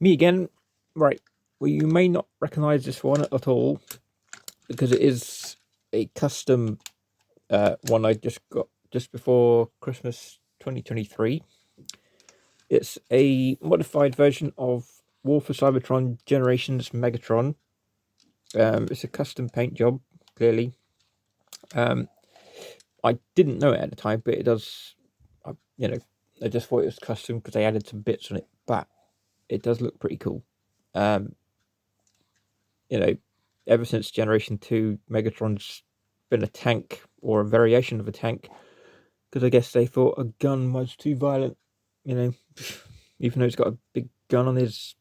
Me again. Right. Well, you may not recognize this one at all because it is a custom one I just got just before Christmas 2023. It's a modified version of War for Cybertron Generations Megatron. It's a custom paint job, clearly. I didn't know it at the time, but it does. I just thought it was custom because they added some bits on it, but it does look pretty cool. Um, Ever since Generation 2, Megatron's been a tank or a variation of a tank because I guess they thought a gun was too violent, even though he's got a big gun on his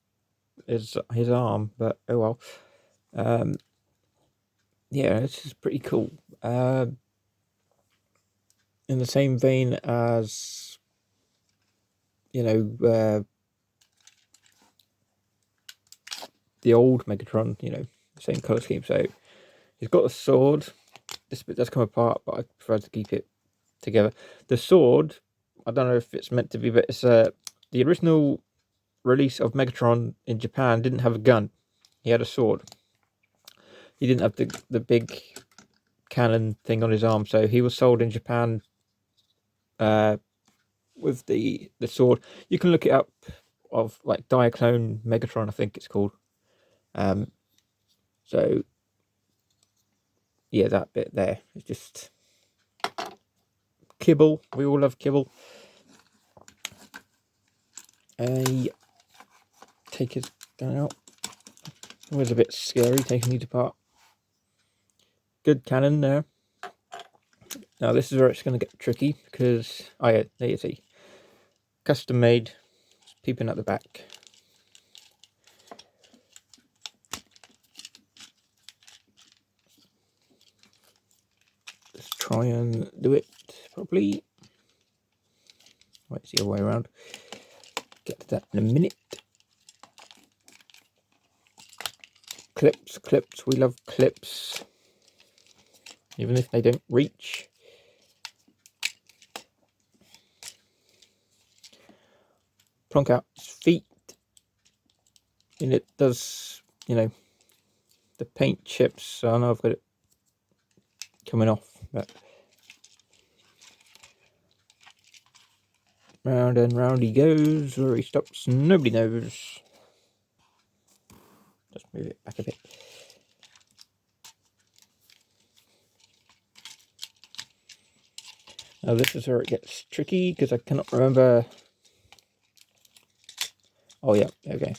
arm. But oh well. Yeah, this is pretty cool. In the same vein as the old Megatron, same color scheme. So he's got a sword. This bit does come apart, but I prefer to keep it together. The sword, I don't know if it's meant to be, but it's the original release of Megatron in Japan didn't have a gun. He had a sword. He didn't have the big cannon thing on his arm, so he was sold in Japan with the sword. You can look it up, of like Diaclone Megatron, I think it's called. So yeah, that bit there is just kibble. We all love kibble. Take his gun out. It was a bit scary taking it apart. Good cannon there. Now this is where it's going to get tricky because there you see, custom made, peeping at the back. Let's try and do it properly. Wait, it's the other way around. Get to that in a minute. Clips. We love clips, even if they don't reach. Plonk out his feet, and it does. The paint chips. I know I've got it coming off, but round and round he goes. Where he stops, nobody knows. Just move it back a bit. Now this is where it gets tricky because I cannot remember. Oh yeah, okay.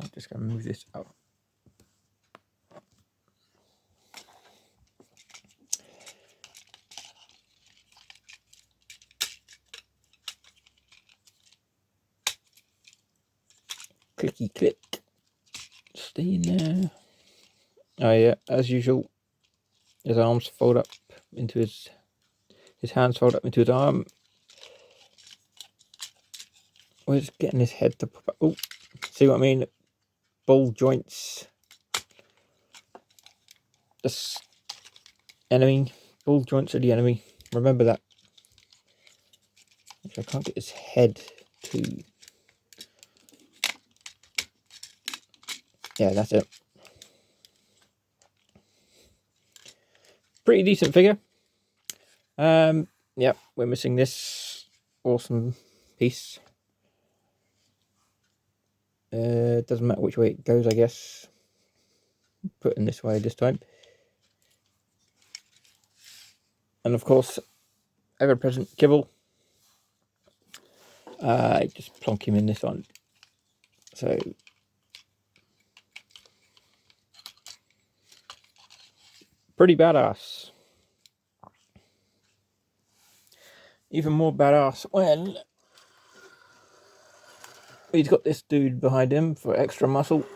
I'm just going to move this up. Clicky click. Stay in there. Oh yeah, as usual, his arms fold up into his hands fold up into his arm. We're just getting his head to pop up. Oh, see what I mean? Ball joints. This enemy. Ball joints are the enemy. Remember that. Actually, I can't get his head to. Yeah, that's it. Pretty decent figure. Yeah, we're missing this awesome piece. It doesn't matter which way it goes, I guess. Put in this way this time. And of course, ever-present kibble. Just plonk him in this one. So pretty badass. Even more badass when he's got this dude behind him for extra muscle.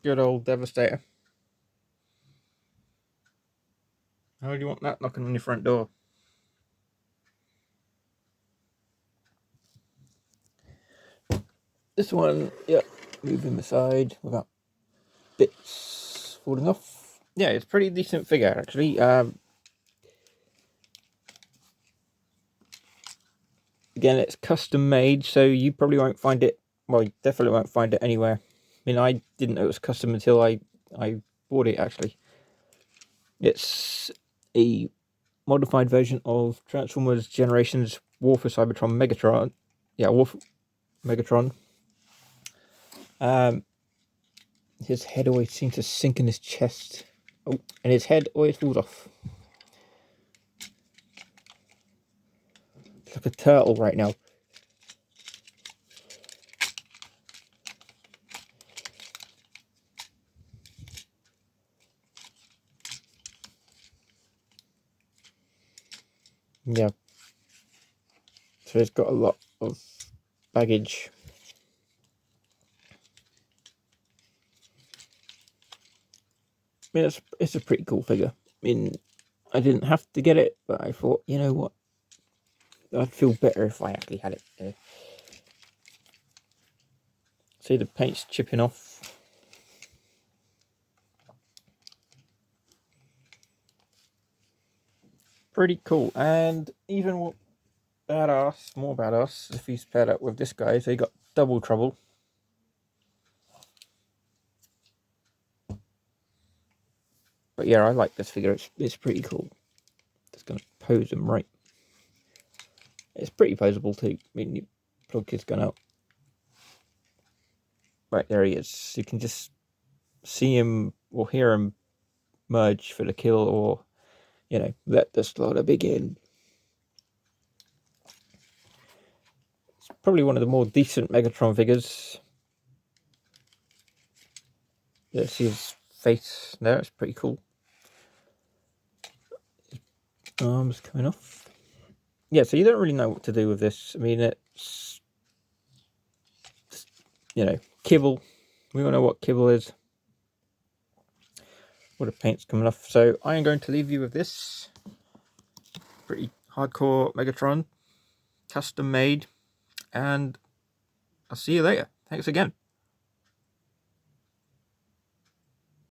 Good old Devastator. How do you want that knocking on your front door? This one, yeah, move him aside without bits falling off. Yeah, it's a pretty decent figure, actually. Again, it's custom made, so you probably won't find it. Well, you definitely won't find it anywhere. I mean, I didn't know it was custom until I bought it, actually. It's a modified version of Transformers Generations War for Cybertron Megatron. Yeah, War for Megatron. His head always seems to sink in his chest. Oh, and his head always falls off. It's like a turtle right now. Yeah. So it's got a lot of baggage. I mean, it's a pretty cool figure. I mean, I didn't have to get it, but I thought, you know what? I'd feel better if I actually had it. See, the paint's chipping off. Pretty cool. And even more badass, if he's paired up with this guy, so he got double trouble. But yeah, I like this figure. It's pretty cool. Just gonna pose him right. It's pretty poseable too. I mean, you plug his gun out. Right, there he is. You can just see him or hear him merge for the kill, or, you know, let the slaughter begin. It's probably one of the more decent Megatron figures. There's his face there. It's pretty cool. His arms coming off. Yeah, so you don't really know what to do with this. I mean, it's, you know, kibble. We all know what kibble is. All the paint's coming off. So I am going to leave you with this pretty hardcore Megatron, custom made, and I'll see you later. Thanks again.